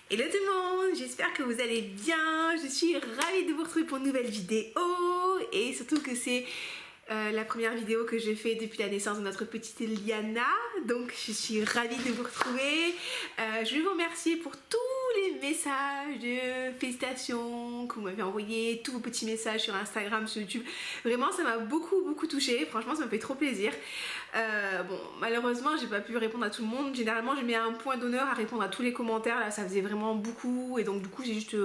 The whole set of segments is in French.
Hello tout le monde, j'espère que vous allez bien. Je suis ravie de vous retrouver pour une nouvelle vidéo et surtout que c'est la première vidéo que je fais depuis la naissance de notre petite Liana. Donc je suis ravie de vous retrouver. Je vais vous remercier pour tous les messages de félicitations que vous m'avez envoyés, tous vos petits messages sur Instagram, sur YouTube. Vraiment ça m'a beaucoup touchée, franchement ça me fait trop plaisir. Bon, malheureusement j'ai pas pu répondre à tout le monde. Généralement je mets un point d'honneur à répondre à tous les commentaires, là ça faisait vraiment beaucoup et donc du coup j'ai juste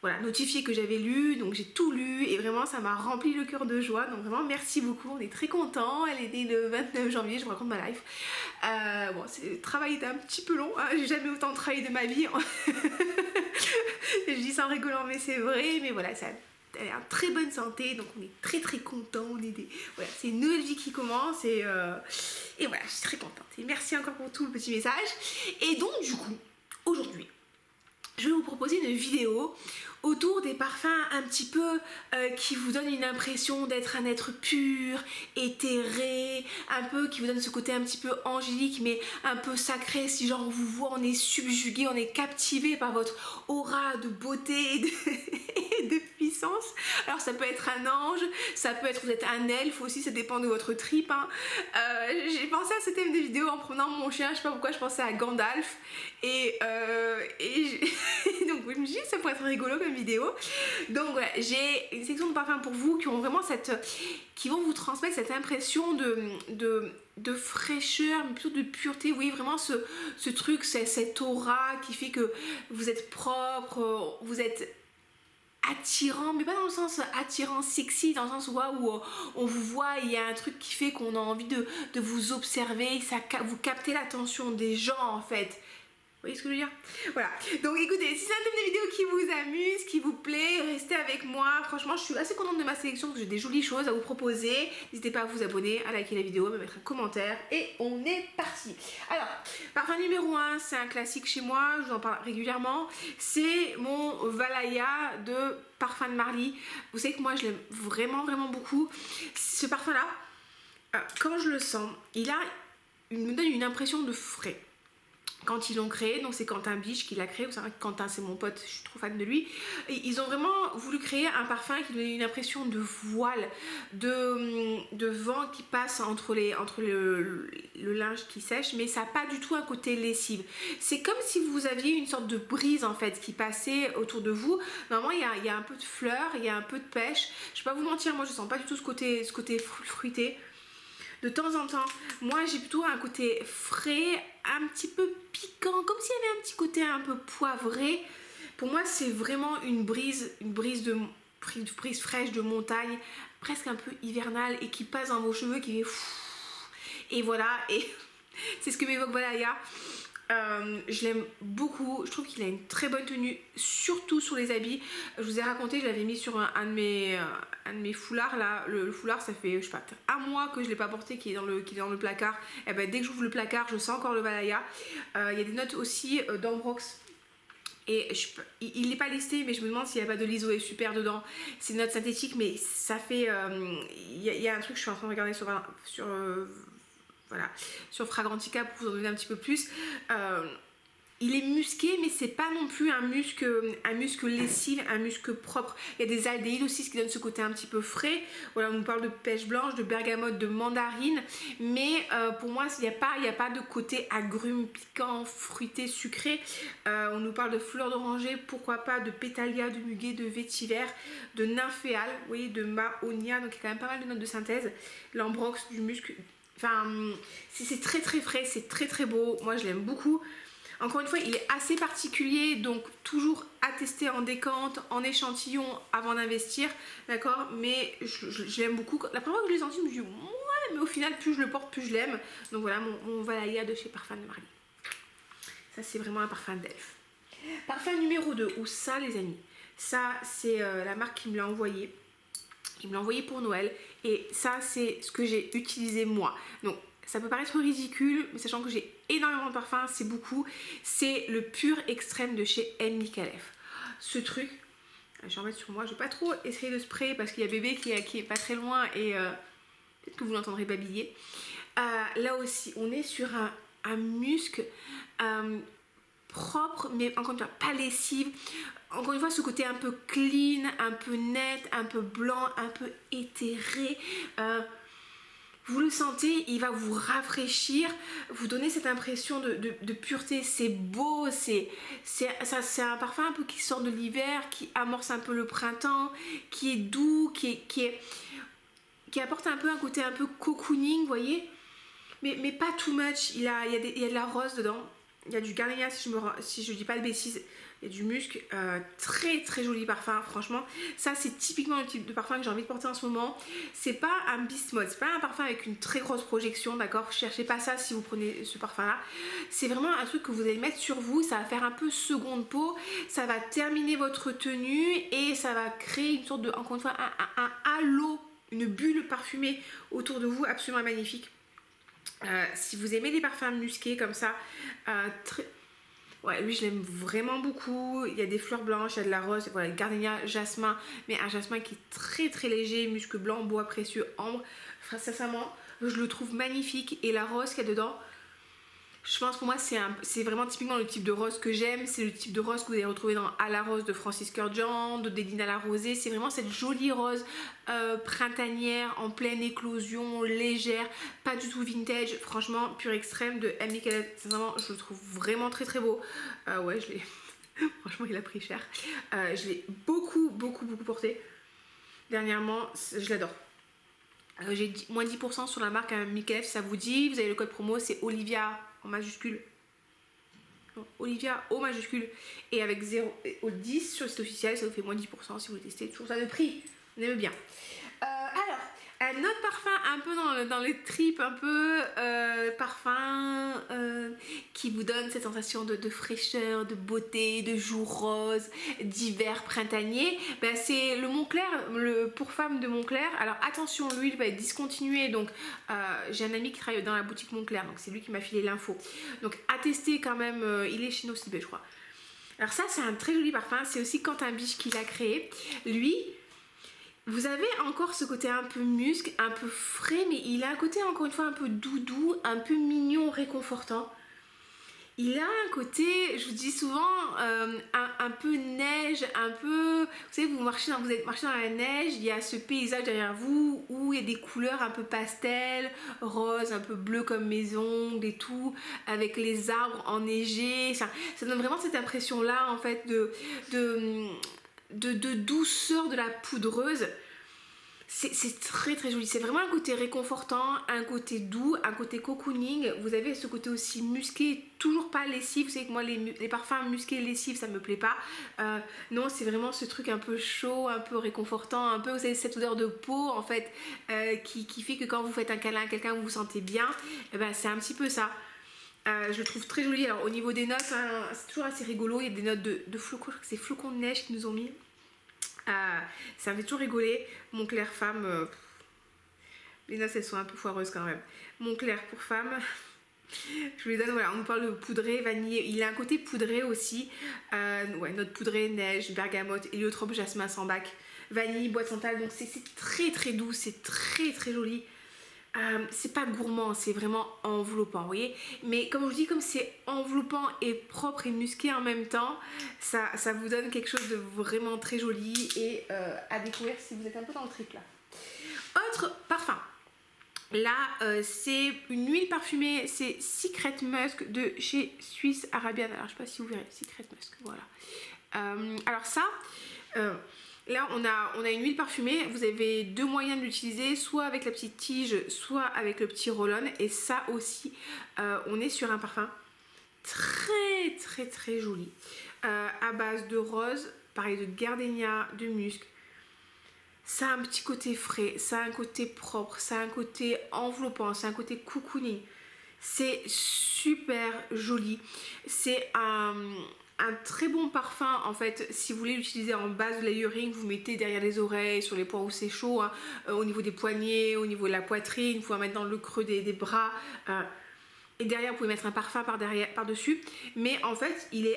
voilà, notifié que j'avais lu, donc j'ai tout lu et vraiment ça m'a rempli le cœur de joie, donc vraiment merci beaucoup, on est très contents. Elle est née le 29 janvier, je vous raconte ma life. Bon, le travail était un petit peu long, hein. J'ai jamais autant travaillé de ma vie. Je dis ça en rigolant mais c'est vrai, mais voilà, elle est en très bonne santé, donc on est très contents, voilà, c'est une nouvelle vie qui commence et voilà, je suis très contente et merci encore pour tout le petit message. Et donc du coup, aujourd'hui, je vais vous proposer une vidéo autour des parfums un petit peu qui vous donnent une impression d'être un être pur, éthéré, un peu qui vous donne ce côté un petit peu angélique mais un peu sacré. Si genre on vous voit, on est subjugué, on est captivé par votre aura de beauté et de puissance. Alors ça peut être un ange, ça peut être vous êtes un elfe aussi, ça dépend de votre trip, hein. J'ai pensé à ce thème de vidéo en prenant mon chien, je sais pas pourquoi je pensais à Gandalf et donc je me dis que ça pourrait être rigolo comme vidéo. Donc voilà, j'ai une section de parfums pour vous qui ont vraiment qui vont vous transmettre cette impression de fraîcheur, mais plutôt de pureté. Oui, vraiment ce truc, cette aura qui fait que vous êtes propre, vous êtes attirant, mais pas dans le sens attirant sexy, dans le sens où on vous voit, il y a un truc qui fait qu'on a envie de vous observer, vous captez l'attention des gens en fait. Vous voyez ce que je veux dire? Voilà. Donc écoutez, si c'est un thème de vidéo qui vous amuse, qui vous plaît, restez avec moi. Franchement, je suis assez contente de ma sélection parce que j'ai des jolies choses à vous proposer. N'hésitez pas à vous abonner, à liker la vidéo, à me mettre un commentaire et on est parti. Alors, parfum numéro 1, c'est un classique chez moi, je vous en parle régulièrement. C'est mon Valaya de Parfum de Marly. Vous savez que moi, je l'aime vraiment beaucoup. Ce parfum-là, quand je le sens, il me donne une impression de frais. Quand ils l'ont créé, donc c'est Quentin Biche qui l'a créé, vous savez que Quentin c'est mon pote, je suis trop fan de lui, et ils ont vraiment voulu créer un parfum qui donnait une impression de voile, de vent qui passe entre le linge qui sèche, mais ça n'a pas du tout un côté lessive. C'est comme si vous aviez une sorte de brise en fait qui passait autour de vous. Normalement il y a un peu de fleurs, il y a un peu de pêche, je vais pas vous mentir, moi je sens pas du tout ce côté fruité. De temps en temps, moi j'ai plutôt un côté frais, un petit peu piquant, comme s'il y avait un petit côté un peu poivré. Pour moi c'est vraiment une brise fraîche de montagne, presque un peu hivernale et qui passe dans vos cheveux, qui fait et voilà, et c'est ce que m'évoque Valaya. Je l'aime beaucoup, je trouve qu'il a une très bonne tenue, surtout sur les habits. Je vous ai raconté, je l'avais mis sur un de mes foulards là. Le foulard, ça fait je sais pas, un mois que je l'ai pas porté, qui est dans le placard. Et ben dès que j'ouvre le placard, je sens encore le Valaya. Il y a des notes aussi d'Ambrox. Et il n'est pas listé, mais je me demande s'il n'y a pas de l'ISO super dedans. C'est une note synthétique, mais ça fait. Il y a un truc, je suis en train de regarder voilà, sur Fragrantica pour vous en donner un petit peu plus. Il est musqué, mais c'est pas non plus un musc lessive, un musc propre. Il y a des aldéhydes aussi, ce qui donne ce côté un petit peu frais. Voilà, on nous parle de pêche blanche, de bergamote, de mandarine, mais pour moi il n'y a pas de côté agrume, piquant, fruité, sucré. On nous parle de fleurs d'oranger, pourquoi pas de pétalia, de muguet, de vétiver, de nymphéal, vous voyez, de mahonia, donc il y a quand même pas mal de notes de synthèse. L'ambrox, du musc. Enfin, c'est très frais, c'est très beau. Moi, je l'aime beaucoup. Encore une fois, il est assez particulier, donc toujours à tester en décante, en échantillon avant d'investir, d'accord? Mais je l'aime beaucoup. La première fois que je l'ai senti, je me suis dit, ouais, mais au final, plus je le porte, plus je l'aime. Donc voilà, mon Valaya de chez Parfum de Marly. Ça, c'est vraiment un parfum d'elfe. Parfum numéro 2, ou ça, les amis. Ça, c'est la marque qui me l'a envoyé. Il me l'a envoyé pour Noël et ça c'est ce que j'ai utilisé moi. Donc ça peut paraître ridicule, mais sachant que j'ai énormément de parfums, c'est beaucoup. C'est le pur extrême de chez M. Micallef. Ce truc, je vais en mettre sur moi, je vais pas trop essayer de spray parce qu'il y a bébé qui est pas très loin et peut-être que vous l'entendrez babiller. Là aussi, on est sur un musc propre, mais encore une fois pas lessive. Encore une fois, ce côté un peu clean, un peu net, un peu blanc, un peu éthéré. Vous le sentez, il va vous rafraîchir, vous donner cette impression de pureté. C'est beau, c'est un parfum un peu qui sort de l'hiver, qui amorce un peu le printemps, qui est doux, qui apporte un peu un côté un peu cocooning, vous voyez, mais pas too much. Il y a de la rose dedans, il y a du gardenia si je dis pas de bêtises, il y a du musc, très très joli parfum, franchement. Ça c'est typiquement le type de parfum que j'ai envie de porter en ce moment. C'est pas un beast mode, c'est pas un parfum avec une très grosse projection, d'accord, cherchez pas ça si vous prenez ce parfum là. C'est vraiment un truc que vous allez mettre sur vous, ça va faire un peu seconde peau, ça va terminer votre tenue et ça va créer une sorte de, encore une fois, un halo, une bulle parfumée autour de vous, absolument magnifique. Si vous aimez les parfums musqués comme ça, ouais, lui je l'aime vraiment beaucoup. Il y a des fleurs blanches, il y a de la rose, voilà, gardenia, jasmin, mais un jasmin qui est très très léger, musc blanc, bois précieux, ambre. Enfin, sincèrement, je le trouve magnifique. Et la rose qu'il y a dedans, je pense pour moi c'est vraiment typiquement le type de rose que j'aime. C'est le type de rose que vous allez retrouver dans À la rose de Francis Kurkdjian, de Dédine la rosée. C'est vraiment cette jolie rose printanière, en pleine éclosion, légère, pas du tout vintage. Franchement, pur extrême de M. Michelin. Sincèrement, je le trouve vraiment très très beau. Ouais, je l'ai... Franchement, il a pris cher. Je l'ai beaucoup porté. Dernièrement, je l'adore. J'ai moins 10% sur la marque Michelin, si ça vous dit. Vous avez le code promo, c'est Olivia en majuscule. Non, Olivia au majuscule. Et avec 0 au 10 sur le site officiel, ça vous fait moins 10% si vous le testez. Toujours ça de prix. On aime bien. Alors, un autre parfum un peu dans les tripes, un peu parfum qui vous donne cette sensation de fraîcheur, de beauté, de jour rose, d'hiver printanier, ben c'est le Moncler, le pour femme de Moncler. Alors attention, lui il va être discontinué, donc j'ai un ami qui travaille dans la boutique Moncler, donc c'est lui qui m'a filé l'info. Donc à tester quand même, il est chez Nocibé je crois. Alors ça c'est un très joli parfum, c'est aussi Quentin Biche qui l'a créé. Lui, vous avez encore ce côté un peu musc, un peu frais, mais il a un côté encore une fois un peu doudou, un peu mignon, réconfortant. Il a un côté, je vous dis souvent, un peu neige, un peu... Vous savez, vous êtes marché dans la neige, il y a ce paysage derrière vous où il y a des couleurs un peu pastel, rose, un peu bleu comme mes ongles et tout, avec les arbres enneigés. Ça donne vraiment cette impression-là, en fait, de douceur de la poudreuse. C'est très très joli, c'est vraiment un côté réconfortant, un côté doux, un côté cocooning. Vous avez ce côté aussi musqué, toujours pas lessif. Vous savez que moi les parfums musqués lessifs ça me plaît pas. Non, c'est vraiment ce truc un peu chaud, un peu réconfortant, un peu, vous savez, cette odeur de peau en fait qui fait que quand vous faites un câlin à quelqu'un vous vous sentez bien, et ben, c'est un petit peu ça. Je le trouve très joli. Alors au niveau des notes, hein, c'est toujours assez rigolo, il y a des notes de flocons, je crois que c'est flocons de neige qu'ils nous ont mis. Ça me fait toujours rigoler. Moncler femme, les notes elles sont un peu foireuses quand même. Moncler pour femme, je vous les donne, voilà, on nous parle de poudré, vanille, il a un côté poudré aussi, ouais, note poudrée, neige, bergamote, héliotrope, jasmin, sambac, vanille, boîte mentale, donc c'est très très doux, c'est très très joli. C'est pas gourmand, c'est vraiment enveloppant, vous voyez. Mais comme je vous dis, comme c'est enveloppant et propre et musqué en même temps, ça vous donne quelque chose de vraiment très joli et à découvrir si vous êtes un peu dans le trip là. Autre parfum. Là, c'est une huile parfumée, c'est Secret Musk de chez Swiss Arabian. Alors, je sais pas si vous verrez, Secret Musk, voilà. Alors ça... là on a une huile parfumée, vous avez deux moyens de l'utiliser, soit avec la petite tige, soit avec le petit roll-on. Et ça aussi, on est sur un parfum très très très joli, à base de rose, pareil, de gardenia, de musc. Ça a un petit côté frais, ça a un côté propre, ça a un côté enveloppant, c'est un côté cocooning. C'est super joli, c'est un très bon parfum en fait. Si vous voulez l'utiliser en base de layering, vous mettez derrière les oreilles, sur les points où c'est chaud, hein, au niveau des poignets, au niveau de la poitrine, vous pouvez en mettre dans le creux des bras, et derrière vous pouvez mettre un parfum par dessus, mais en fait il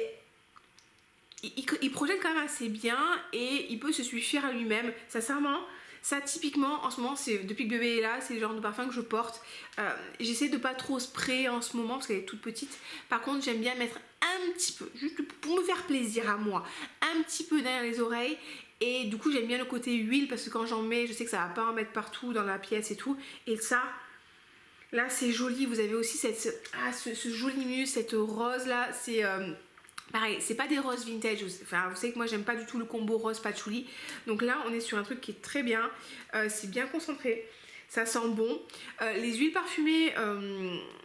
projette quand même assez bien et il peut se suffire à lui-même. Sincèrement, Ça typiquement en ce moment, c'est depuis que bébé est là, c'est le genre de parfum que je porte. J'essaie de pas trop sprayer en ce moment parce qu'elle est toute petite. Par contre j'aime bien mettre un petit peu, juste pour me faire plaisir à moi, un petit peu derrière les oreilles. Et du coup j'aime bien le côté huile parce que quand j'en mets, je sais que ça va pas en mettre partout dans la pièce et tout. Et ça, là c'est joli. Vous avez aussi ce joli musc, cette rose là, c'est... pareil, c'est pas des roses vintage, enfin vous savez que moi j'aime pas du tout le combo rose patchouli. Donc là on est sur un truc qui est très bien, c'est bien concentré, ça sent bon. Les huiles parfumées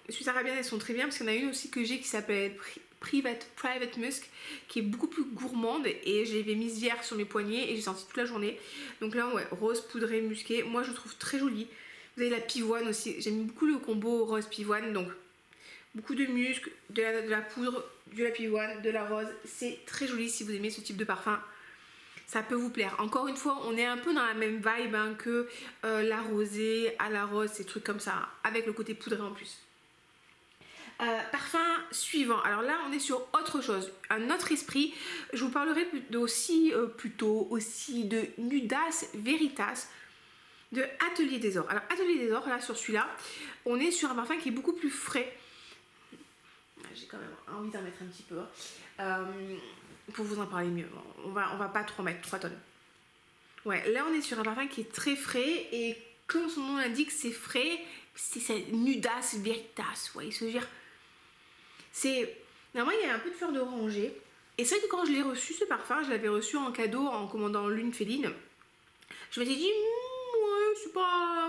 suisse arabienne elles sont très bien parce qu'il y en a une aussi que j'ai qui s'appelle Private Musk qui est beaucoup plus gourmande et je l'avais mise hier sur mes poignets et j'ai senti toute la journée. Donc là ouais, rose poudré musqué, moi je trouve très jolie. Vous avez la pivoine aussi, j'aime beaucoup le combo rose pivoine, donc beaucoup de musc, de la poudre, de la pivoine, de la rose. C'est très joli si vous aimez ce type de parfum. Ça peut vous plaire. Encore une fois, on est un peu dans la même vibe hein, que la rosée, à la rose, ces trucs comme ça, avec le côté poudré en plus. Parfum suivant. Alors là, on est sur autre chose, un autre esprit. Je vous parlerai plutôt aussi de Nudas Veritas de Atelier des Ors. Alors Atelier des Ors, là sur celui-là, on est sur un parfum qui est beaucoup plus frais. J'ai quand même envie d'en mettre un petit peu pour vous en parler mieux. On va pas trop mettre 3 tonnes. Ouais, là on est sur un parfum qui est très frais et comme son nom l'indique, c'est frais. C'est Nudas Veritas. Vous voyez ce que je veux dire? C'est... Normalement, il y a un peu de fleur d'oranger. Et c'est vrai que quand je l'ai reçu, ce parfum, je l'avais reçu en cadeau en commandant l'une féline. Je m'étais dit, ouais, c'est pas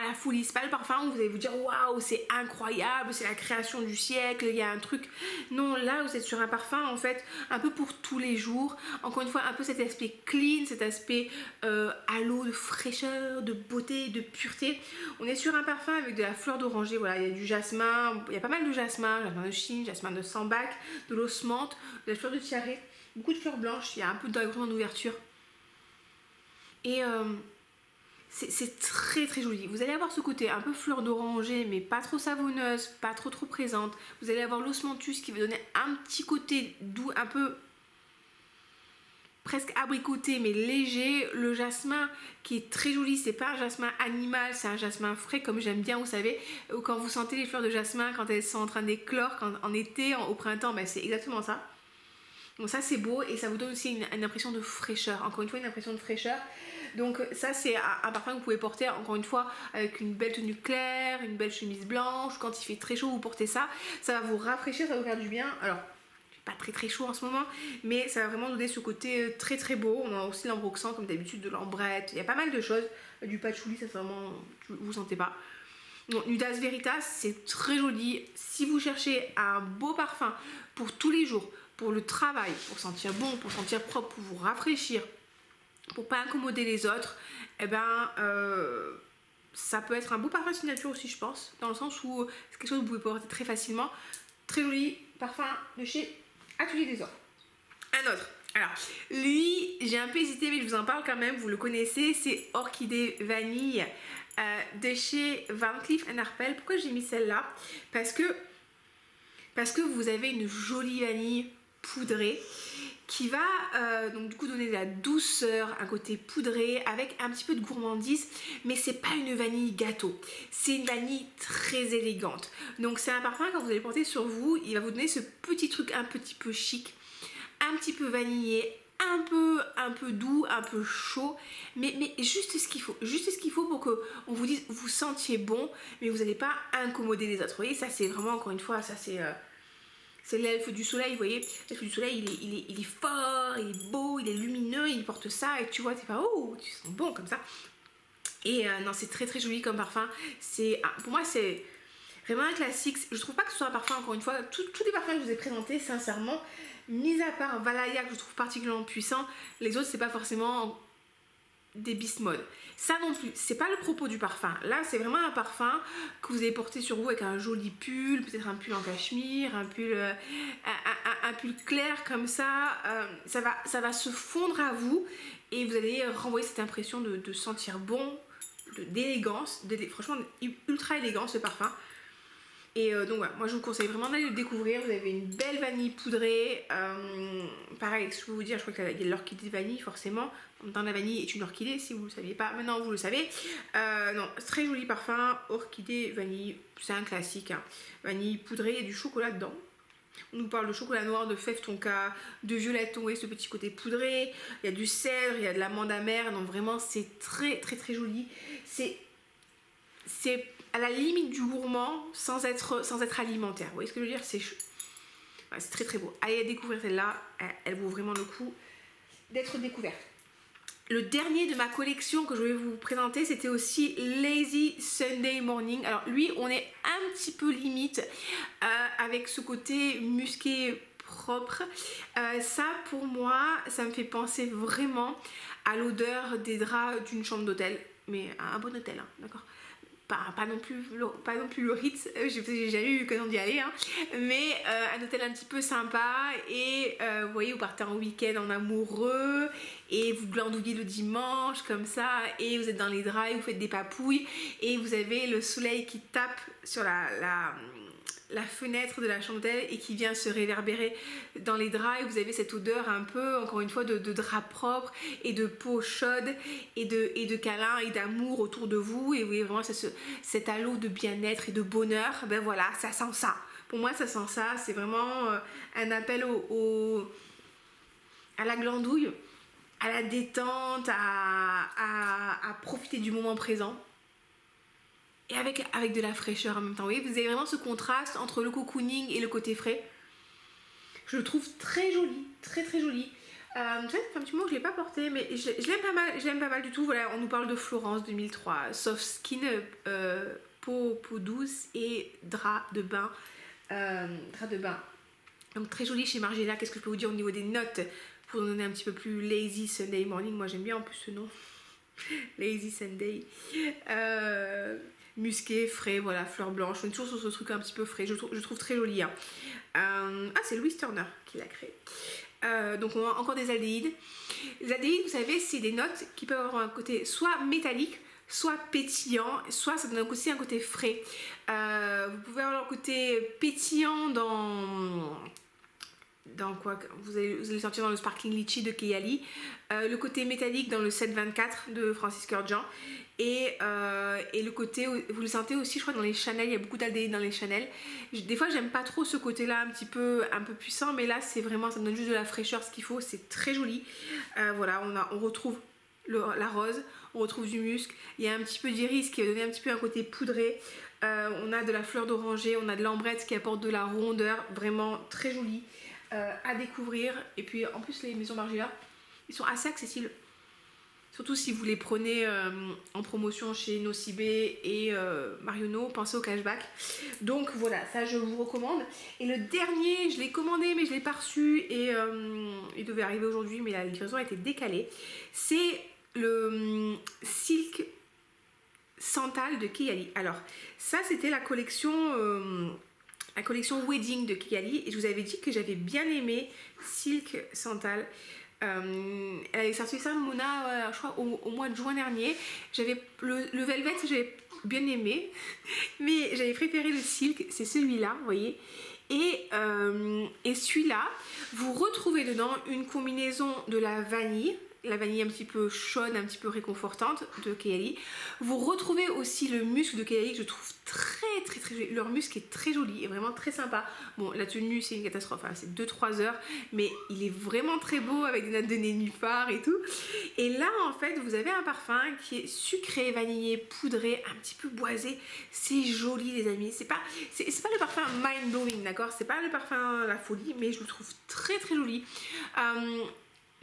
la folie, c'est pas le parfum où vous allez vous dire waouh, c'est incroyable, c'est la création du siècle, il y a un truc. Non, là vous êtes sur un parfum en fait un peu pour tous les jours. Encore une fois, un peu cet aspect clean, cet aspect halo, de fraîcheur, de beauté, de pureté. On est sur un parfum avec de la fleur d'oranger, voilà, il y a du jasmin, il y a pas mal de jasmin de Chine, jasmin de sambac, de l'osmante, de la fleur de tiare, beaucoup de fleurs blanches, il y a un peu d'agrumes en ouverture. Et c'est très très joli. Vous allez avoir ce côté un peu fleur d'oranger mais pas trop savonneuse, pas trop présente. Vous allez avoir l'osmanthus qui va donner un petit côté doux, un peu presque abricoté mais léger. Le jasmin qui est très joli, c'est pas un jasmin animal, c'est un jasmin frais comme j'aime bien, vous savez. Quand vous sentez les fleurs de jasmin, quand elles sont en train d'éclore, en été, au printemps, ben c'est exactement ça. Donc ça c'est beau et ça vous donne aussi une impression de fraîcheur, encore une fois une impression de fraîcheur. Donc ça c'est un parfum que vous pouvez porter encore une fois avec une belle tenue claire, une belle chemise blanche. Quand il fait très chaud vous portez ça, ça va vous rafraîchir, ça va vous faire du bien. Alors pas très chaud en ce moment, mais ça va vraiment donner ce côté très très beau. On a aussi l'ambroxan comme d'habitude, de l'ambrette, il y a pas mal de choses, du patchouli, ça c'est vraiment, vous sentez pas. Donc Nudas Veritas c'est très joli. Si vous cherchez un beau parfum pour tous les jours, pour le travail, pour sentir bon, pour sentir propre, pour vous rafraîchir, pour pas incommoder les autres, et ben ça peut être un beau parfum signature aussi je pense, dans le sens où c'est quelque chose que vous pouvez porter très facilement. Très joli parfum de chez Atelier des Ors. Un autre, alors lui j'ai un peu hésité mais je vous en parle quand même, vous le connaissez, c'est Orchidée Vanille de chez Van Cleef & Arpels. Pourquoi j'ai mis celle-là? Parce que vous avez une jolie vanille poudrée qui va donc du coup donner de la douceur, un côté poudré avec un petit peu de gourmandise, mais c'est pas une vanille gâteau, c'est une vanille très élégante. Donc c'est un parfum quand vous allez porter sur vous, il va vous donner ce petit truc un petit peu chic, un petit peu vanillé, un peu doux, un peu chaud, mais juste ce qu'il faut pour que on vous dise vous sentiez bon, mais vous n'allez pas incommoder les autres. Vous voyez, ça c'est vraiment encore une fois, ça c'est l'elfe du soleil, vous voyez, l'elfe du soleil il est fort, il est beau, il est lumineux, il porte ça et tu vois, t'es pas oh, tu sens bon comme ça. Et non, c'est très très joli comme parfum. Pour moi c'est vraiment un classique. Je trouve pas que ce soit un parfum, encore une fois, tous les parfums que je vous ai présentés, sincèrement, mis à part Valaya que je trouve particulièrement puissant, les autres c'est pas forcément des beast mode. Ça non plus, c'est pas le propos du parfum. Là c'est vraiment un parfum que vous allez porter sur vous avec un joli pull, peut-être un pull en cachemire, un pull clair comme ça. Ça va se fondre à vous et vous allez renvoyer cette impression de sentir bon, d'élégance, franchement ultra élégant ce parfum. Et donc voilà, moi je vous conseille vraiment d'aller le découvrir. Vous avez une belle vanille poudrée. Pareil, ce que je peux vous dire, je crois qu'il y a de l'orchidée de vanille forcément. En même temps, la vanille est une orchidée, si vous ne le saviez pas. Maintenant, vous le savez. Non, très joli parfum. Orchidée, vanille, c'est un classique. Hein. Vanille poudrée, il y a du chocolat dedans. On nous parle de chocolat noir, de fève tonka, de violette, vous voyez ce petit côté poudré. Il y a du cèdre, il y a de l'amande amère. Donc vraiment, c'est très très très joli. C'est à la limite du gourmand sans être alimentaire. Vous voyez ce que je veux dire? C'est très très beau. Allez découvrir celle-là, elle vaut vraiment le coup d'être découverte. Le dernier de ma collection que je vais vous présenter, c'était aussi Lazy Sunday Morning. Alors lui, on est un petit peu limite avec ce côté musqué propre. Ça, pour moi, ça me fait penser vraiment à l'odeur des draps d'une chambre d'hôtel. Mais un bon hôtel, hein, d'accord? Pas non plus le Ritz, j'ai jamais eu l'occasion d'y aller, hein, mais un hôtel un petit peu sympa et vous voyez, vous partez en week-end en amoureux et vous glandouillez le dimanche comme ça et vous êtes dans les draps et vous faites des papouilles et vous avez le soleil qui tape sur la fenêtre de la chambre d'hôtel et qui vient se réverbérer dans les draps et vous avez cette odeur un peu, encore une fois, de drap propre et de peau chaude et de câlin et d'amour autour de vous et vous voyez vraiment cet halo de bien-être et de bonheur. Ben voilà, ça sent ça. Pour moi, ça sent ça. C'est vraiment un appel à la glandouille, à la détente, à profiter du moment présent. Et avec de la fraîcheur en même temps. Vous voyez, vous avez vraiment ce contraste entre le cocooning et le côté frais. Je le trouve très joli, très très joli. Ça fait un petit moment que je ne l'ai pas porté, mais je l'aime pas mal du tout. Voilà, on nous parle de Florence 2003, soft skin, peau douce et drap de bain. Donc très joli chez Margiela. Qu'est-ce que je peux vous dire au niveau des notes pour donner un petit peu plus Lazy Sunday Morning. Moi j'aime bien en plus ce nom. Lazy Sunday. Musqué, frais, voilà, fleur blanche. On est toujours sur ce truc un petit peu frais. Je trouve très joli. Hein. C'est Louis Turner qui l'a créé. Donc on a encore des aldéhydes. Les aldéhydes, vous savez, c'est des notes qui peuvent avoir un côté soit métallique, soit pétillant, soit ça donne aussi un côté frais. Vous pouvez avoir un côté pétillant dans quoi vous allez sortir dans le Sparkling Litchi de Keyali, le côté métallique dans le 724 de Francis Kurkdjian et le côté, vous le sentez aussi je crois dans les Chanel, il y a beaucoup d'aldéhydes dans les Chanel. Des fois j'aime pas trop ce côté là un peu puissant, mais là c'est vraiment, ça me donne juste de la fraîcheur, ce qu'il faut, c'est très joli. Voilà, on retrouve la rose, on retrouve du musc, il y a un petit peu d'iris qui va donner un petit peu un côté poudré, on a de la fleur d'oranger, on a de l'ambrette qui apporte de la rondeur, vraiment très joli. À découvrir. Et puis en plus les maisons Margiela, ils sont assez accessibles, surtout si vous les prenez en promotion chez Nocibé et Marionneau, pensez au cashback. Donc voilà, ça je vous recommande. Et le dernier, je l'ai commandé mais je l'ai pas reçu et il devait arriver aujourd'hui mais la livraison a été décalée. C'est le Silk Santal de Keyali. Alors ça c'était la collection Wedding de Keyali et je vous avais dit que j'avais bien aimé Silk Santal. Elle avait sorti ça Mona je crois au mois de juin dernier. J'avais le velvet, j'avais bien aimé mais j'avais préféré le silk, c'est celui-là, vous voyez. Et celui-là, vous retrouvez dedans une combinaison de la vanille un petit peu chaude, un petit peu réconfortante de Keyali. Vous retrouvez aussi le musc de Keyali que je trouve très joli. Leur musc est très joli et vraiment très sympa. Bon, la tenue c'est une catastrophe, hein, c'est 2-3 heures, mais il est vraiment très beau avec des notes de nénuphar et tout. Et là en fait vous avez un parfum qui est sucré, vanillé, poudré, un petit peu boisé. C'est joli les amis. C'est pas le parfum mind blowing, d'accord? C'est pas le parfum la folie, mais je le trouve très joli.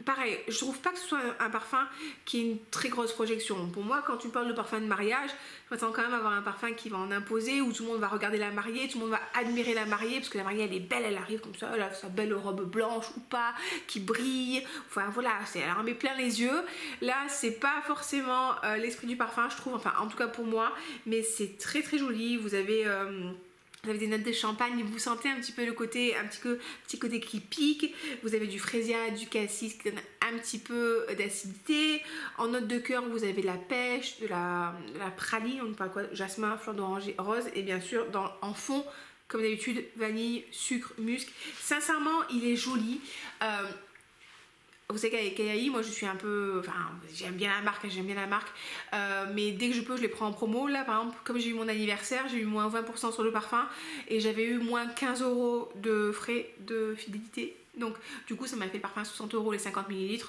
Pareil, je trouve pas que ce soit un parfum qui ait une très grosse projection. Pour moi, quand tu me parles de parfum de mariage, je m'attends quand même à avoir un parfum qui va en imposer, où tout le monde va regarder la mariée, tout le monde va admirer la mariée, parce que la mariée elle est belle, elle arrive comme ça, elle a sa belle robe blanche ou pas, qui brille. Enfin voilà, elle en met plein les yeux. Là, c'est pas forcément l'esprit du parfum, je trouve, enfin en tout cas pour moi, mais c'est très joli. Vous avez Vous avez des notes de champagne, vous sentez un petit peu le côté, petit côté qui pique. Vous avez du frésia, du cassis qui donne un petit peu d'acidité. En note de cœur, vous avez de la pêche, de la praline, on ne parle quoi, jasmin, fleur d'oranger, rose. Et bien sûr, en fond, comme d'habitude, vanille, sucre, musc. Sincèrement, il est joli. Vous savez qu'avec Kayai, moi je suis un peu... Enfin, j'aime bien la marque, mais dès que je peux, je les prends en promo. Là, par exemple, comme j'ai eu mon anniversaire, j'ai eu moins 20% sur le parfum et j'avais eu moins 15 € de frais de fidélité. Donc, du coup, ça m'a fait le parfum à 60 € les 50 ml.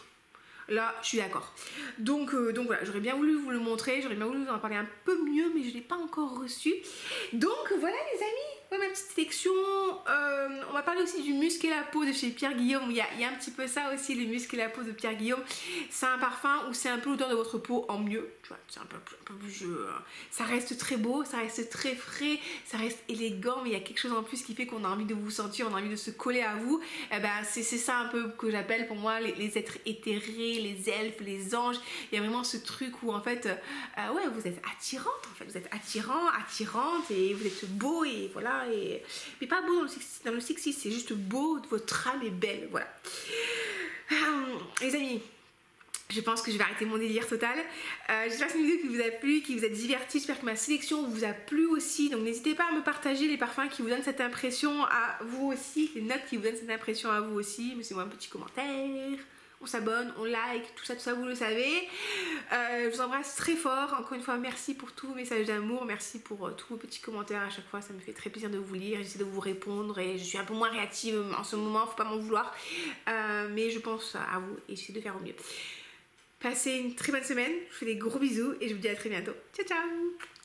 Là, je suis d'accord. Donc voilà, j'aurais bien voulu vous le montrer, j'aurais bien voulu vous en parler un peu mieux, mais je ne l'ai pas encore reçu. Donc voilà les amis, ouais, ma petite sélection. On va parler aussi du musc et la peau de chez Pierre Guillaume. Il y a un petit peu ça aussi, le musc et la peau de Pierre Guillaume. C'est un parfum où c'est un peu l'odeur de votre peau en mieux. Tu vois, c'est un peu plus ça reste très beau, ça reste très frais, ça reste élégant, mais il y a quelque chose en plus qui fait qu'on a envie de vous sentir, on a envie de se coller à vous. Et ben, c'est ça un peu que j'appelle pour moi les êtres éthérés, les elfes, les anges. Il y a vraiment ce truc où en fait, ouais, vous êtes attirante en fait, vous êtes attirante et vous êtes beau et voilà. Mais pas beau dans le sexy, c'est juste beau, votre âme est belle, voilà. Les amis, je pense que je vais arrêter mon délire total. J'espère que c'est une vidéo qui vous a plu, qui vous a diverti. J'espère que ma sélection vous a plu aussi. Donc n'hésitez pas à me partager les parfums qui vous donnent cette impression à vous aussi, les notes qui vous donnent cette impression à vous aussi. Laissez-moi un petit commentaire. On s'abonne, on like, tout ça vous le savez. Je vous embrasse très fort. Encore une fois, merci pour tous vos messages d'amour. Merci pour tous vos petits commentaires à chaque fois. Ça me fait très plaisir de vous lire. J'essaie de vous répondre et je suis un peu moins réactive en ce moment. Faut pas m'en vouloir. Mais je pense à vous et j'essaie de faire au mieux. Passez une très bonne semaine. Je vous fais des gros bisous et je vous dis à très bientôt. Ciao, ciao!